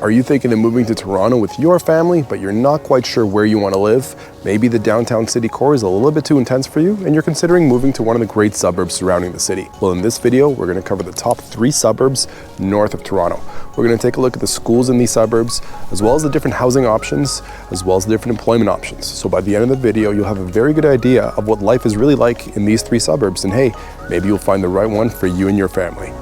Are you thinking of moving to Toronto with your family, but you're not quite sure where you want to live? Maybe the downtown city core is a little bit too intense for you, and you're considering moving to one of the great suburbs surrounding the city. Well, in this video, we're going to cover the top 3 suburbs north of Toronto. We're going to take a look at the schools in these suburbs, as well as the different housing options, as well as the different employment options. So by the end of the video, you'll have a very good idea of what life is really like in these 3 suburbs, and hey, maybe you'll find the right one for you and your family.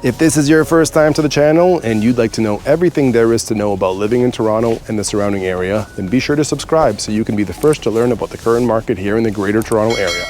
If this is your first time to the channel and you'd like to know everything there is to know about living in Toronto and the surrounding area, then be sure to subscribe so you can be the first to learn about the current market here in the Greater Toronto Area.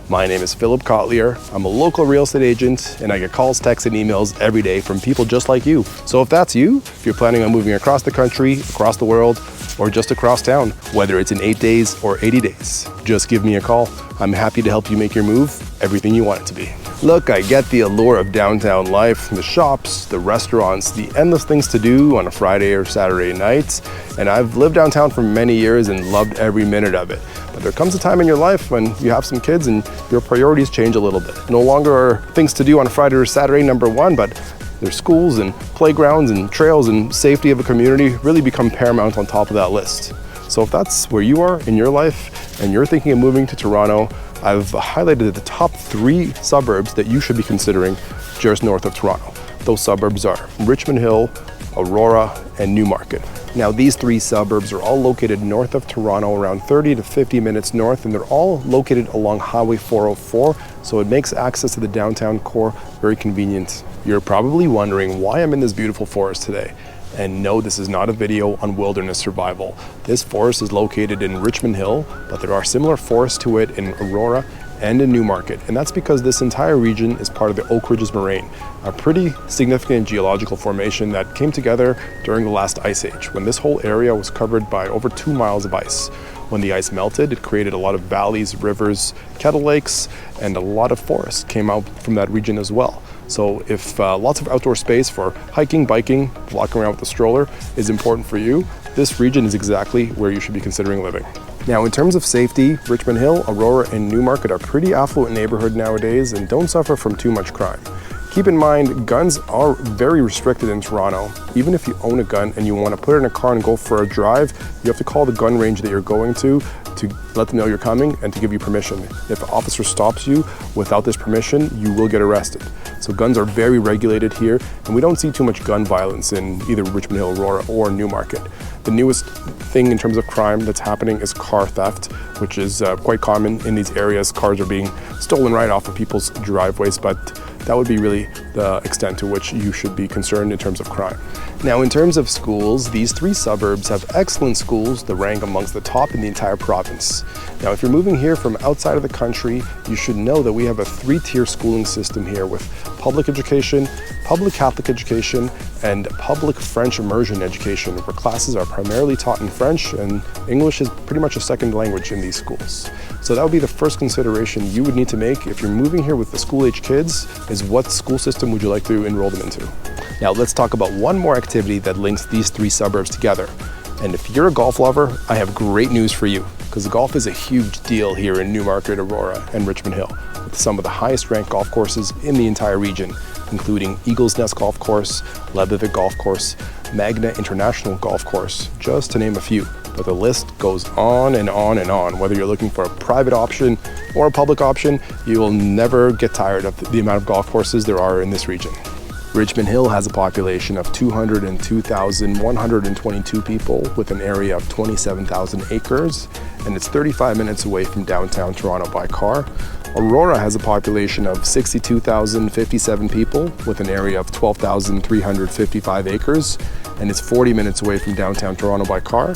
My name is Philip Cotlier. I'm a local real estate agent and I get calls, texts, and emails every day from people just like you. So if that's you, if you're planning on moving across the country, across the world, or just across town, whether it's in 8 days or 80 days, just give me a call. I'm happy to help you make your move everything you want it to be. Look, I get the allure of downtown life, the shops, the restaurants, the endless things to do on a Friday or Saturday nights, and I've lived downtown for many years and loved every minute of it. But there comes a time in your life when you have some kids and your priorities change a little bit. No longer are things to do on a Friday or Saturday number one, but their schools and playgrounds and trails and safety of a community really become paramount on top of that list. So if that's where you are in your life and you're thinking of moving to Toronto, I've highlighted the top 3 suburbs that you should be considering just north of Toronto. Those suburbs are Richmond Hill, Aurora, and Newmarket. Now these 3 suburbs are all located north of Toronto, around 30 to 50 minutes north, and they're all located along Highway 404, so it makes access to the downtown core very convenient. You're probably wondering why I'm in this beautiful forest today. And no, this is not a video on wilderness survival. This forest is located in Richmond Hill, but there are similar forests to it in Aurora and in Newmarket. And that's because this entire region is part of the Oak Ridges Moraine, a pretty significant geological formation that came together during the last ice age, when this whole area was covered by over 2 miles of ice. When the ice melted, it created a lot of valleys, rivers, kettle lakes, and a lot of forest came out from that region as well. So if lots of outdoor space for hiking, biking, walking around with a stroller is important for you, this region is exactly where you should be considering living. Now, in terms of safety, Richmond Hill, Aurora, and Newmarket are pretty affluent neighborhood nowadays and don't suffer from too much crime. Keep in mind, guns are very restricted in Toronto. Even if you own a gun and you want to put it in a car and go for a drive, you have to call the gun range that you're going to let them know you're coming and to give you permission. If an officer stops you without this permission, you will get arrested. So guns are very regulated here, and we don't see too much gun violence in either Richmond Hill, Aurora, or Newmarket. The newest thing in terms of crime that's happening is car theft, which is quite common in these areas. Cars are being stolen right off of people's driveways, but that would be really the extent to which you should be concerned in terms of crime. Now, in terms of schools, these 3 suburbs have excellent schools that rank amongst the top in the entire province. Now, if you're moving here from outside of the country, you should know that we have a 3-tier schooling system here with public education, public Catholic education, and public French immersion education, where classes are primarily taught in French and English is pretty much a second language in these schools. So that would be the first consideration you would need to make if you're moving here with the school-age kids, is what school system would you like to enroll them into? Now let's talk about one more activity that links these 3 suburbs together. And if you're a golf lover, I have great news for you, because golf is a huge deal here in Newmarket, Aurora, and Richmond Hill, with some of the highest ranked golf courses in the entire region, including Eagles Nest Golf Course, Lebevic Golf Course, Magna International Golf Course, just to name a few. But the list goes on and on and on. Whether you're looking for a private option or a public option, you will never get tired of the amount of golf courses there are in this region. Richmond Hill has a population of 202,122 people with an area of 27,000 acres, and it's 35 minutes away from downtown Toronto by car. Aurora has a population of 62,057 people with an area of 12,355 acres, and it's 40 minutes away from downtown Toronto by car.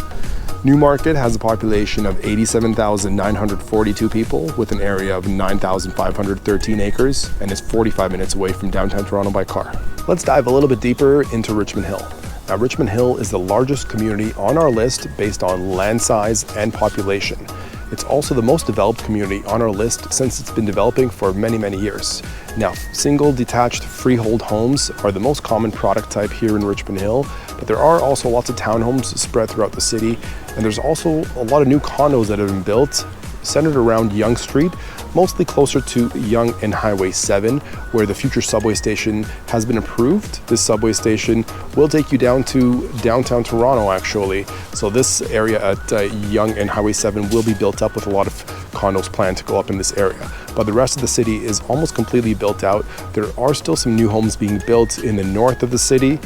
Newmarket has a population of 87,942 people with an area of 9,513 acres, and is 45 minutes away from downtown Toronto by car. Let's dive a little bit deeper into Richmond Hill. Now, Richmond Hill is the largest community on our list based on land size and population. It's also the most developed community on our list since it's been developing for many, many years. Now, single detached freehold homes are the most common product type here in Richmond Hill, but there are also lots of townhomes spread throughout the city, and there's also a lot of new condos that have been built centered around Yonge Street, mostly closer to Yonge and Highway 7, where the future subway station has been approved. This subway station will take you down to downtown Toronto, actually. So this area at Yonge and Highway 7 will be built up with a lot of condos planned to go up in this area. But the rest of the city is almost completely built out. There are still some new homes being built in the north of the city,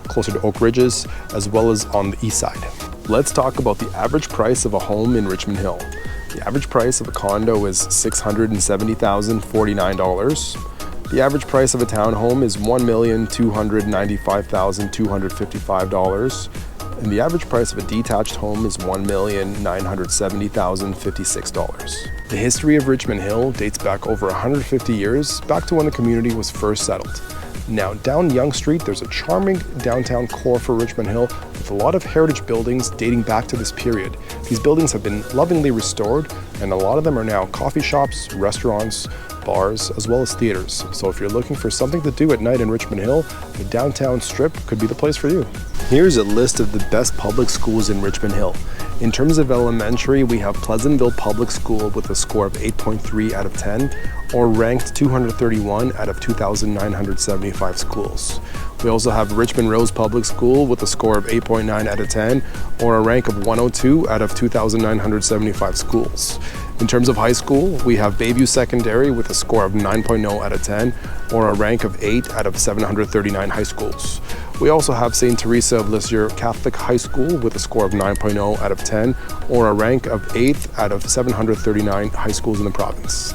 closer to Oak Ridges, as well as on the east side. Let's talk about the average price of a home in Richmond Hill. The average price of a condo is $670,049. The average price of a townhome is $1,295,255. And the average price of a detached home is $1,970,056. The history of Richmond Hill dates back over 150 years, back to when the community was first settled. Now, down Yonge Street, there's a charming downtown core for Richmond Hill with a lot of heritage buildings dating back to this period. These buildings have been lovingly restored, and a lot of them are now coffee shops, restaurants, bars, as well as theaters. So if you're looking for something to do at night in Richmond Hill, the downtown strip could be the place for you. Here's a list of the best public schools in Richmond Hill. In terms of elementary, we have Pleasantville Public School with a score of 8.3 out of 10, or ranked 231 out of 2,975 schools. We also have Richmond Rose Public School with a score of 8.9 out of 10, or a rank of 102 out of 2,975 schools. In terms of high school, we have Bayview Secondary with a score of 9.0 out of 10, or a rank of 8 out of 739 high schools. We also have St. Teresa of Lisieux Catholic High School with a score of 9.0 out of 10, or a rank of 8th out of 739 high schools in the province.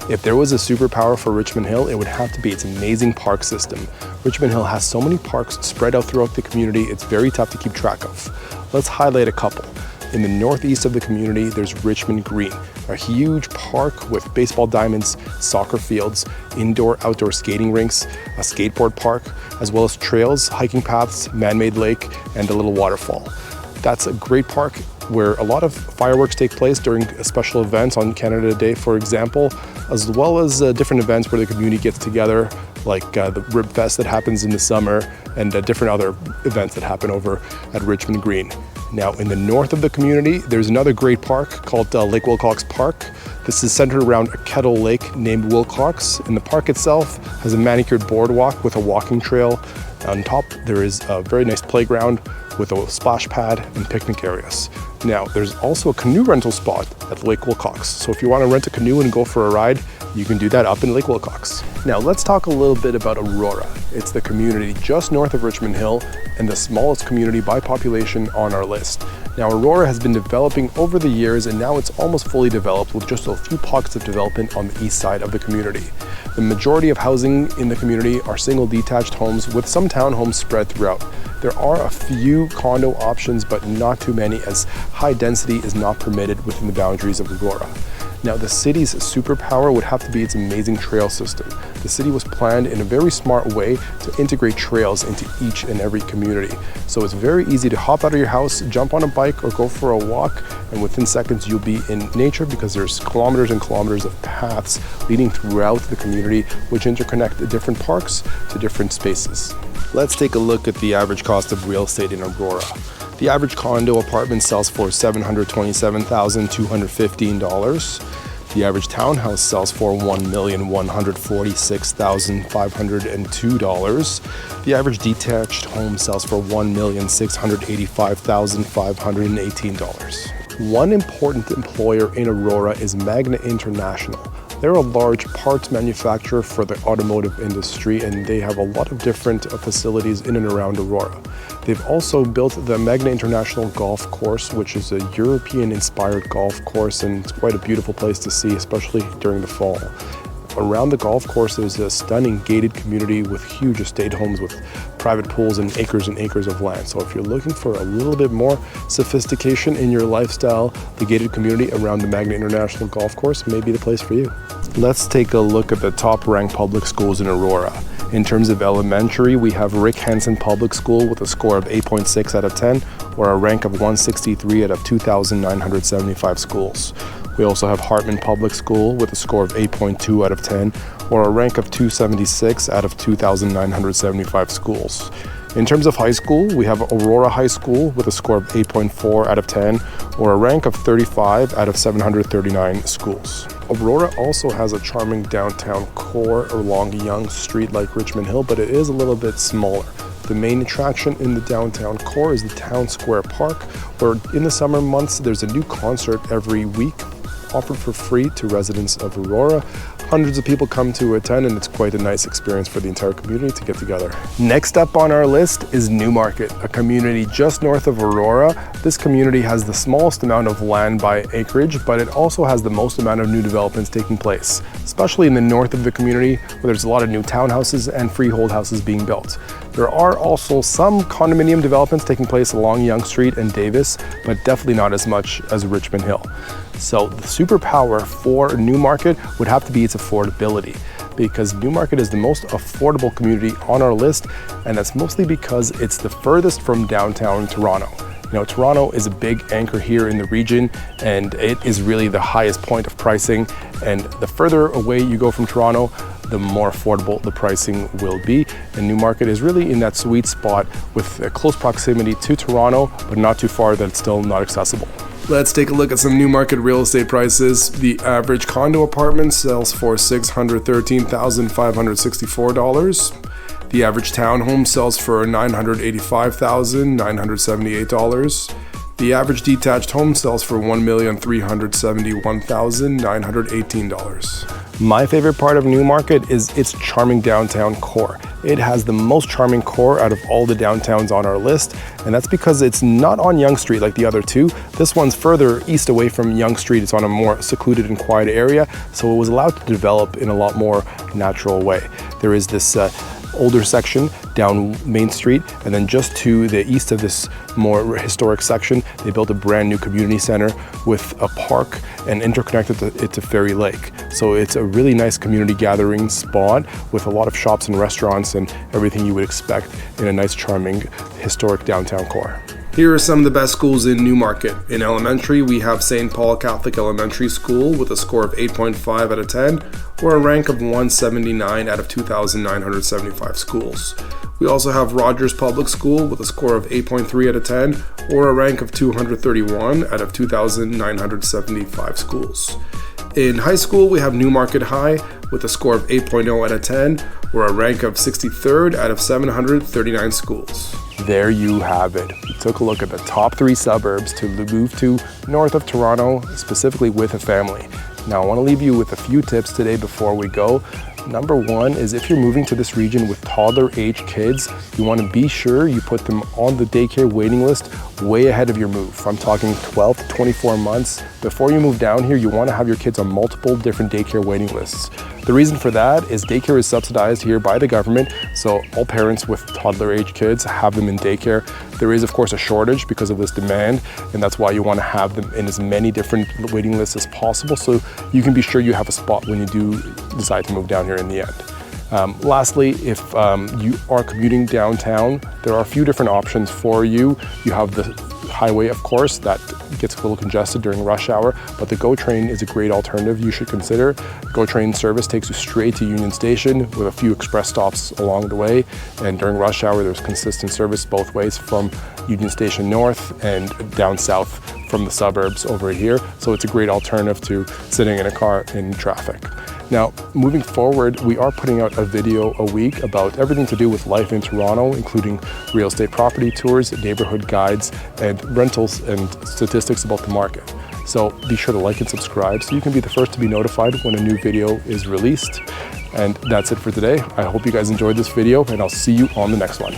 If there was a superpower for Richmond Hill, it would have to be its amazing park system. Richmond Hill has so many parks spread out throughout the community, it's very tough to keep track of. Let's highlight a couple. In the northeast of the community, there's Richmond Green, a huge park with baseball diamonds, soccer fields, indoor-outdoor skating rinks, a skateboard park, as well as trails, hiking paths, man-made lake, and a little waterfall. That's a great park where a lot of fireworks take place during special events on Canada Day, for example, as well as different events where the community gets together, like the Rib Fest that happens in the summer, and different other events that happen over at Richmond Green. Now, in the north of the community, there's another great park called Lake Wilcox Park. This is centered around a kettle lake named Wilcox, and the park itself has a manicured boardwalk with a walking trail. On top, there is a very nice playground with a splash pad and picnic areas. Now, there's also a canoe rental spot at Lake Wilcox. So if you want to rent a canoe and go for a ride, you can do that up in Lake Wilcox. Now, let's talk a little bit about Aurora. It's the community just north of Richmond Hill and the smallest community by population on our list. Now, Aurora has been developing over the years, and now it's almost fully developed with just a few pockets of development on the east side of the community. The majority of housing in the community are single detached homes with some townhomes spread throughout. There are a few condo options, but not too many, as high density is not permitted within the boundaries of Aurora. Now, the city's superpower would have to be its amazing trail system. The city was planned in a very smart way to integrate trails into each and every community. So it's very easy to hop out of your house, jump on a bike, or go for a walk, and within seconds you'll be in nature, because there's kilometers and kilometers of paths leading throughout the community which interconnect the different parks to different spaces. Let's take a look at the average cost of real estate in Aurora. The average condo apartment sells for $727,215. The average townhouse sells for $1,146,502. The average detached home sells for $1,685,518. One important employer in Aurora is Magna International. They're a large parts manufacturer for the automotive industry, and they have a lot of different facilities in and around Aurora. They've also built the Magna International Golf Course, which is a European-inspired golf course, and it's quite a beautiful place to see, especially during the fall. Around the golf course, there's a stunning gated community with huge estate homes with private pools and acres of land. So if you're looking for a little bit more sophistication in your lifestyle, the gated community around the Magna International Golf Course may be the place for you. Let's take a look at the top-ranked public schools in Aurora. In terms of elementary, we have Rick Hansen Public School with a score of 8.6 out of 10, or a rank of 163 out of 2,975 schools. We also have Hartman Public School with a score of 8.2 out of 10, or a rank of 276 out of 2,975 schools. In terms of high school, we have Aurora High School with a score of 8.4 out of 10, or a rank of 35 out of 739 schools. Aurora also has a charming downtown core along Yonge Street like Richmond Hill, but it is a little bit smaller. The main attraction in the downtown core is the Town Square Park, where in the summer months there's a new concert every week offered for free to residents of Aurora. Hundreds of people come to attend, and it's quite a nice experience for the entire community to get together. Next up on our list is Newmarket, a community just north of Aurora. This community has the smallest amount of land by acreage, but it also has the most amount of new developments taking place, especially in the north of the community, where there's a lot of new townhouses and freehold houses being built. There are also some condominium developments taking place along Yonge Street and Davis, but definitely not as much as Richmond Hill. So the superpower for Newmarket would have to be its affordability, because Newmarket is the most affordable community on our list, and that's mostly because it's the furthest from downtown Toronto. You know, Toronto is a big anchor here in the region, and it is really the highest point of pricing, and the further away you go from Toronto, the more affordable the pricing will be. And Newmarket is really in that sweet spot with a close proximity to Toronto, but not too far that it's still not accessible. Let's take a look at some Newmarket real estate prices. The average condo apartment sells for $613,564. The average townhome sells for $985,978. The average detached home sells for $1,371,918. My favorite part of Newmarket is its charming downtown core. It has the most charming core out of all the downtowns on our list, and that's because it's not on Yonge Street like the other two. This one's further east away from Yonge Street. It's on a more secluded and quiet area, so it was allowed to develop in a lot more natural way. There is this older section down Main Street, and then just to the east of this more historic section, they built a brand new community center with a park and interconnected it to Ferry Lake. So it's a really nice community gathering spot with a lot of shops and restaurants and everything you would expect in a nice, charming, historic downtown core. Here are some of the best schools in Newmarket. In elementary, we have St. Paul Catholic Elementary School with a score of 8.5 out of 10, or a rank of 179 out of 2,975 schools. We also have Rogers Public School with a score of 8.3 out of 10, or a rank of 231 out of 2,975 schools. In high school, we have Newmarket High with a score of 8.0 out of 10, or a rank of 63rd out of 739 schools. There you have it. We took a look at the top 3 suburbs to move to north of Toronto, specifically with a family. Now I want to leave you with a few tips today before we go. Number 1 is if you're moving to this region with toddler age kids, you want to be sure you put them on the daycare waiting list way ahead of your move. I'm talking 12 to 24 months. Before you move down here, you want to have your kids on multiple different daycare waiting lists. The reason for that is daycare is subsidized here by the government, so all parents with toddler age kids have them in daycare. There is of course a shortage because of this demand, and that's why you want to have them in as many different waiting lists as possible so you can be sure you have a spot when you do decide to move down here in the end. Lastly, if you are commuting downtown, there are a few different options for you. You have the highway, of course, that gets a little congested during rush hour, but the GO train is a great alternative you should consider. The GO train service takes you straight to Union Station with a few express stops along the way, and during rush hour there's consistent service both ways from Union Station north and down south from the suburbs over here, so it's a great alternative to sitting in a car in traffic. Now, moving forward, we are putting out a video a week about everything to do with life in Toronto, including real estate property tours, neighborhood guides, and rentals and statistics about the market. So be sure to like and subscribe so you can be the first to be notified when a new video is released. And that's it for today. I hope you guys enjoyed this video, and I'll see you on the next one.